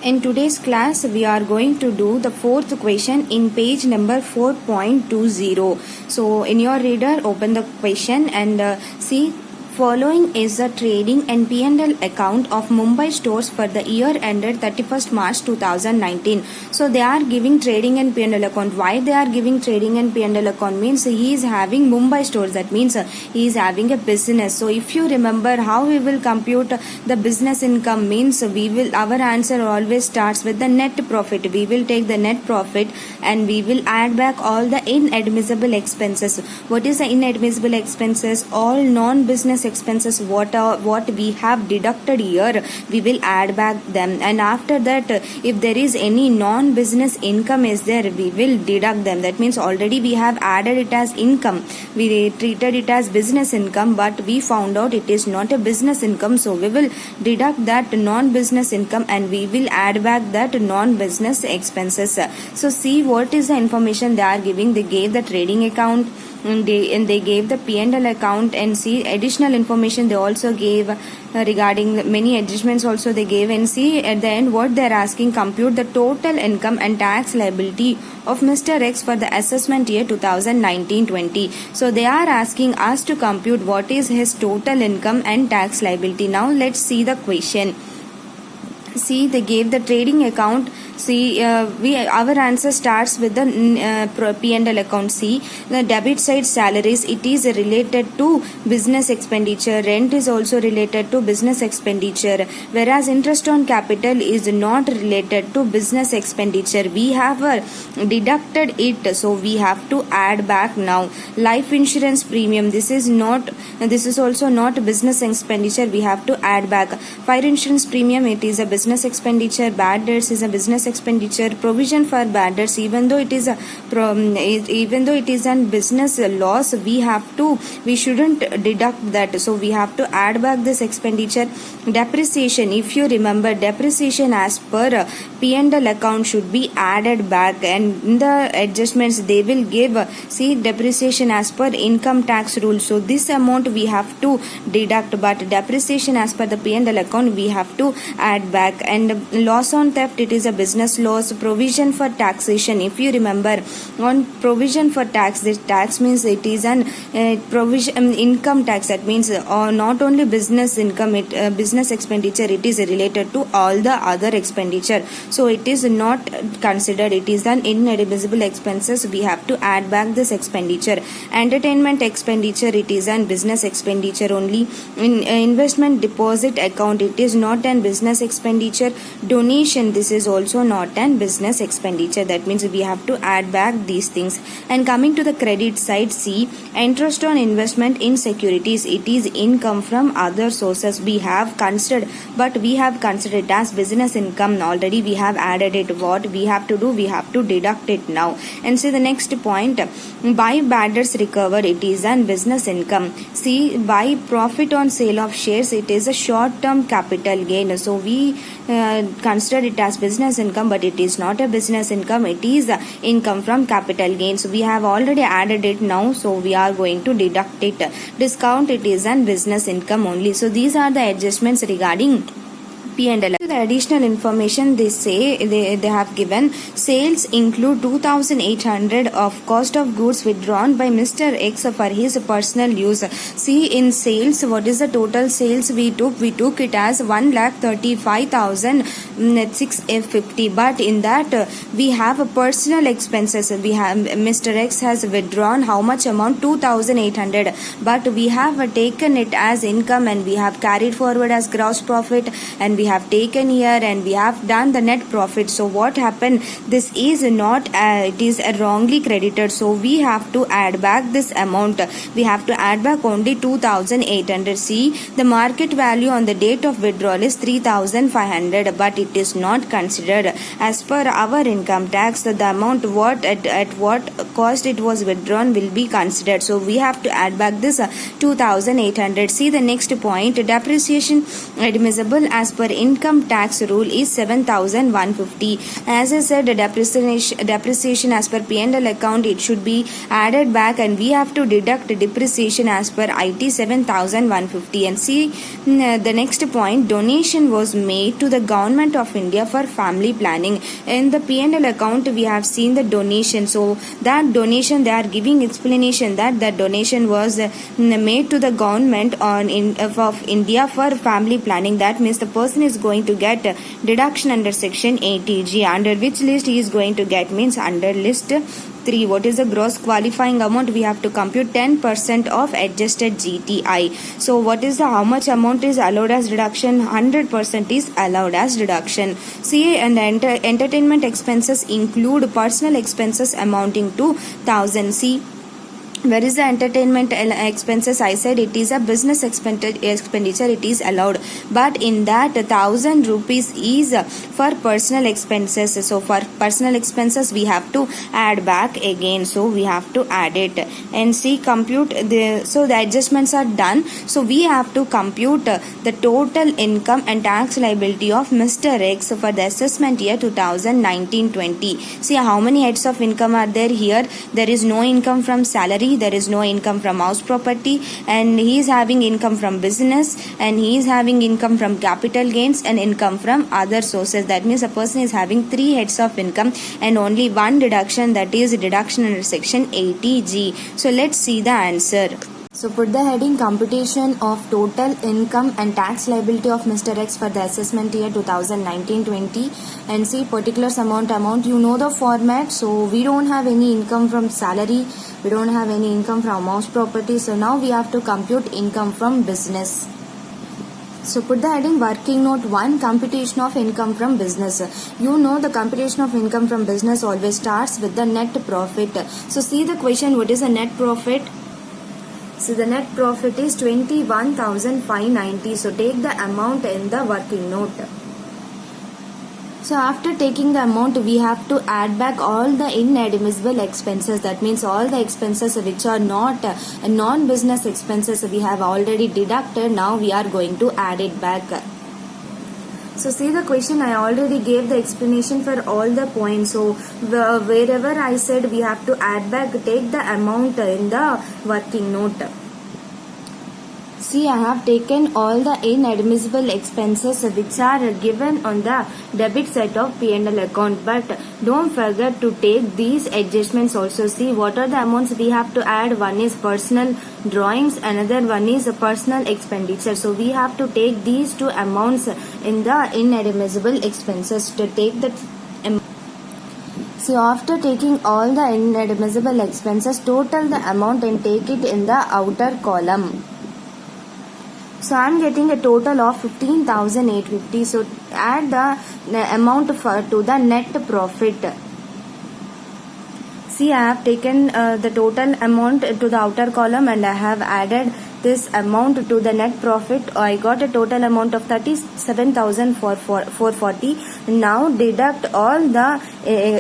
In today's class, we are going to do the fourth question in page number 4.20. So, in your reader, open the question and see. Following is the trading and P&L account of Mumbai stores for the year ended 31st March 2019. So they are giving trading and P&L account. Why they are giving trading and P&L account means he is having Mumbai stores. That means he is having a business. So if you remember how we will compute the business income means our answer always starts with the net profit. We will take the net profit and we will add back all the inadmissible expenses. What is the inadmissible expenses? All non-business expenses what we have deducted here, we will add back them, and after that if there is any non-business income is there, we will deduct them. That means already we have added it as income, we treated it as business income, but we found out it is not a business income, so we will deduct that non-business income and we will add back that non-business expenses. So see what is the information they are giving. They gave the trading account and they gave the P&L account, and see additional information they also gave regarding many adjustments also they gave, and see at the end what they are asking: compute the total income and tax liability of Mr. X for the assessment year 2019-20. So they are asking us to compute what is his total income and tax liability. Now let's see the question. See, they gave the trading account. See, our answer starts with the P&L account. See, the debit side salaries, it is related to business expenditure. Rent is also related to business expenditure, whereas interest on capital is not related to business expenditure. We have deducted it, so we have to add back now. Life insurance premium, this is also not business expenditure, we have to add back. Fire insurance premium, it is a business expenditure. Bad debts is a business expenditure. Provision for bad debts, even though it is an business loss, we shouldn't deduct that, so we have to add back this expenditure. Depreciation, if you remember, depreciation as per P&L account should be added back, and in the adjustments they will give see depreciation as per income tax rule, so this amount we have to deduct, but depreciation as per the P&L account we have to add back. And loss on theft, it is a business loss. Provision for taxation, if you remember, on provision for tax, this tax means it is an provision income tax. That means not only business income, business expenditure, it is related to all the other expenditure, so it is not considered, it is an inadmissible expenses, we have to add back this expenditure. Entertainment expenditure, it is an business expenditure only. In investment deposit account, it is not an business expenditure. Donation, this is also not an business expenditure. That means we have to add back these things. And coming to the credit side, see, interest on investment in securities, it is income from other sources, we have considered, but we have considered it as business income already, we have added it. What we have to do, we have to deduct it now. And see the next point, buy bad debts recovered, it is an business income. See, buy profit on sale of shares, it is a short term capital gain, so we consider it as business income, but it is not a business income, it is income from capital gains. So we have already added it now, so we are going to deduct it. Discount, it is an business income only. So these are the adjustments regarding P&L. The additional information they say they have given: sales include 2,800 of cost of goods withdrawn by Mr. X for his personal use. See, in sales, what is the total sales we took? We took it as 1,35,650, but in that we have a personal expenses. We have Mr. X has withdrawn how much amount? 2,800, but we have taken it as income and we have carried forward as gross profit, and we have taken here and we have done the net profit. So what happened? This is not it is wrongly credited, so we have to add back this amount. We have to add back only 2,800. See, the market value on the date of withdrawal is 3,500, but it is not considered as per our income tax. The amount at what cost it was withdrawn will be considered, so we have to add back this 2,800. See the next point, depreciation admissible as per income tax rule is 7,150. As I said, the depreciation as per P&L account, it should be added back, and we have to deduct depreciation as per IT 7,150. And see the next point, donation was made to the government of India for family planning. In the P&L account, we have seen the donation. So that donation, they are giving explanation that the donation was made to the government of India for family planning. That means the person is going to get deduction under section 80G. Under which list he is going to get? Means under list 3. What is the gross qualifying amount? We have to compute 10% of adjusted GTI. So what is the how much amount is allowed as deduction? 100% is allowed as deduction. See, and the entertainment expenses include personal expenses amounting to 1,000. See, where is the entertainment expenses? I said it is a business expenditure, it is allowed, but in that 1,000 rupees is for personal expenses. So for personal expenses we have to add back again, so we have to add it. And see, compute so the adjustments are done. So we have to compute the total income and tax liability of Mr. X for the assessment year 2019-20. See how many heads of income are there here. There is no income from salary, there is no income from house property, and he is having income from business, and he is having income from capital gains and income from other sources. That means a person is having 3 heads of income and only one deduction, that is deduction under section 80G. So let's see the answer. So put the heading computation of total income and tax liability of Mr. X for the assessment year 2019-20, and see particulars amount. You know the format. So we don't have any income from salary, we don't have any income from house property. So now we have to compute income from business. So put the heading working note 1, computation of income from business. You know the computation of income from business always starts with the net profit. So see the question, what is the net profit? So the net profit is 21,590. So take the amount in the working note. So after taking the amount, we have to add back all the inadmissible expenses. That means all the expenses which are not non-business expenses we have already deducted. Now we are going to add it back. So see the question, I already gave the explanation for all the points. So wherever I said we have to add back, take the amount in the working note. See, I have taken all the inadmissible expenses which are given on the debit side of P&L account, but don't forget to take these adjustments also. See, what are the amounts we have to add? One is personal drawings, another one is personal expenditure. So we have to take these 2 amounts in the inadmissible expenses to take the amount. So after taking all the inadmissible expenses, total the amount and take it in the outer column. So I am getting a total of 15,850. So add the amount to the net profit. See, I have taken the total amount to the outer column and I have added this amount to the net profit. I got a total amount of 37,440. Now deduct all the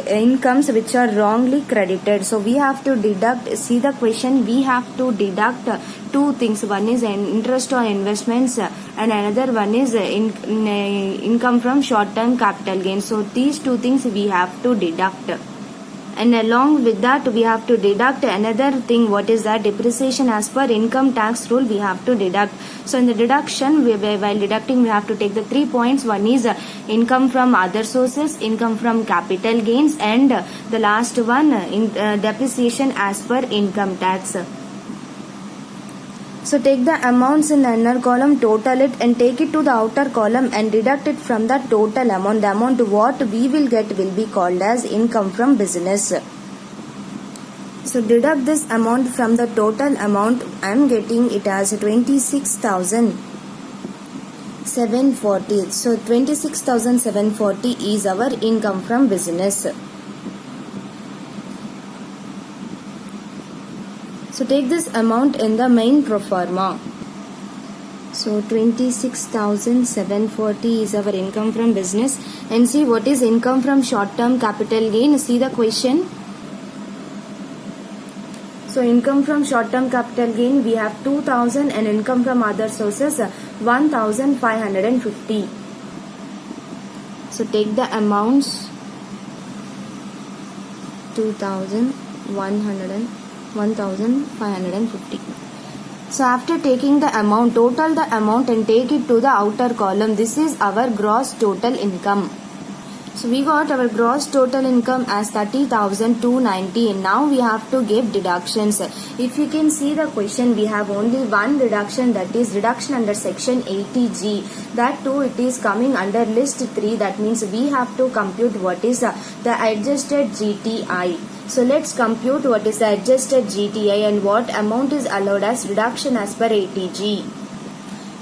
incomes which are wrongly credited. So we have to deduct, see the question, we have to deduct 2 things. One is interest on investments and another one is income from short-term capital gains. So these 2 things we have to deduct. And along with that we have to deduct another thing. What is that? Depreciation as per income tax rule we have to deduct. So in the deduction, while deducting we have to take the 3 points. One is income from other sources, income from capital gains, and the last one depreciation as per income tax. So take the amounts in the inner column, total it and take it to the outer column and deduct it from the total amount. The amount what we will get will be called as income from business. So deduct this amount from the total amount. I am getting it as 26,740. So 26,740 is our income from business. So take this amount in the main pro forma. So 26,740 is our income from business. And see what is income from short-term capital gain. See the question. So income from short-term capital gain we have 2,000 and income from other sources 1,550. So take the amounts 2,100 and 1,550. So after taking the amount, total the amount and take it to the outer column. This is our gross total income. So we got our gross total income as 30,290, and now we have to give deductions. If you can see the question, we have only one deduction, that is reduction under section 80G. That too it is coming under list 3. That means we have to compute what is the adjusted GTI. So let's compute what is the adjusted GTI and what amount is allowed as reduction as per 80G.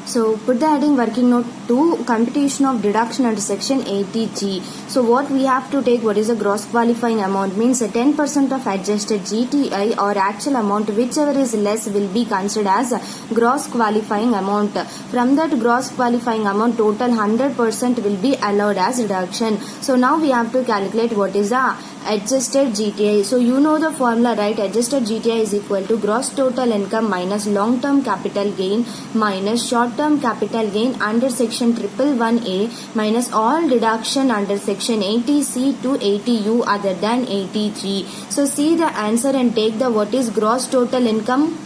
So put the heading working note 2, computation of deduction under section 80G. So what we have to take, what is the gross qualifying amount, means 10% of adjusted GTI or actual amount, whichever is less will be considered as gross qualifying amount. From that gross qualifying amount, total 100% will be allowed as reduction. So now we have to calculate what is the adjusted GTI. So you know the formula, right? Adjusted GTI is equal to gross total income minus long term capital gain minus short term capital gain under section 111A minus all deduction under section 80C to 80U other than 80G. So see the answer and take the what is gross total income.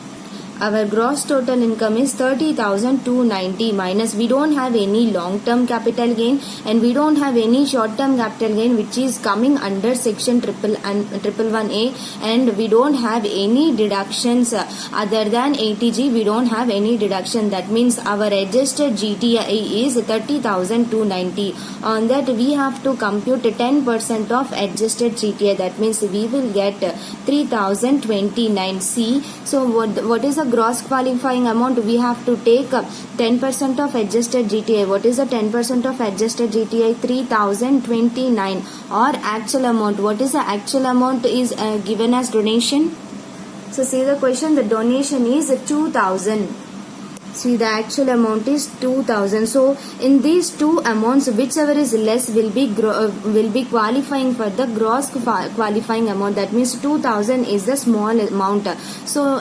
Our gross total income is 30,290 minus we don't have any long term capital gain and we don't have any short term capital gain which is coming under section 111A, and we don't have any deductions other than 80G. We don't have any deduction. That means our adjusted GTI is 30,290. On that we have to compute 10% of adjusted GTI. That means we will get 3,029. C. So what is the gross qualifying amount? We have to take 10% of adjusted GTI. What is the 10% of adjusted GTI? 3,029. Or actual amount. What is the actual amount is given as donation? So see the question, the donation is 2,000. See the actual amount is 2,000. So in these two amounts, whichever is less will be qualifying for the gross qualifying amount. That means 2,000 is the small amount. So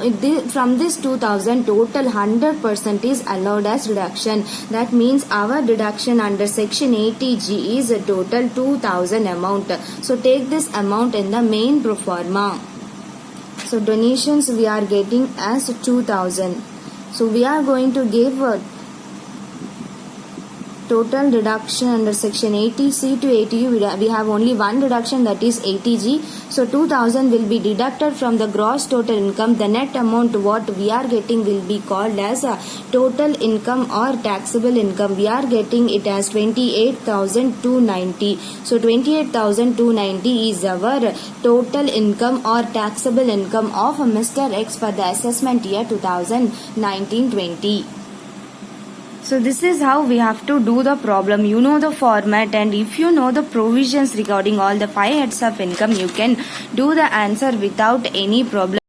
from this 2,000, total 100% is allowed as reduction. That means our deduction under section 80G is a total 2,000 amount. So take this amount in the main pro forma. So donations we are getting as 2,000. So we are going to give a total deduction under section 80C to 80U. We have only one deduction, that is 80G. So 2,000 will be deducted from the gross total income. The net amount what we are getting will be called as a total income or taxable income. We are getting it as 28,290. So 28,290 is our total income or taxable income of Mr. X for the assessment year 2019-20. So this is how we have to do the problem. You know the format, and if you know the provisions regarding all the 5 heads of income, you can do the answer without any problem.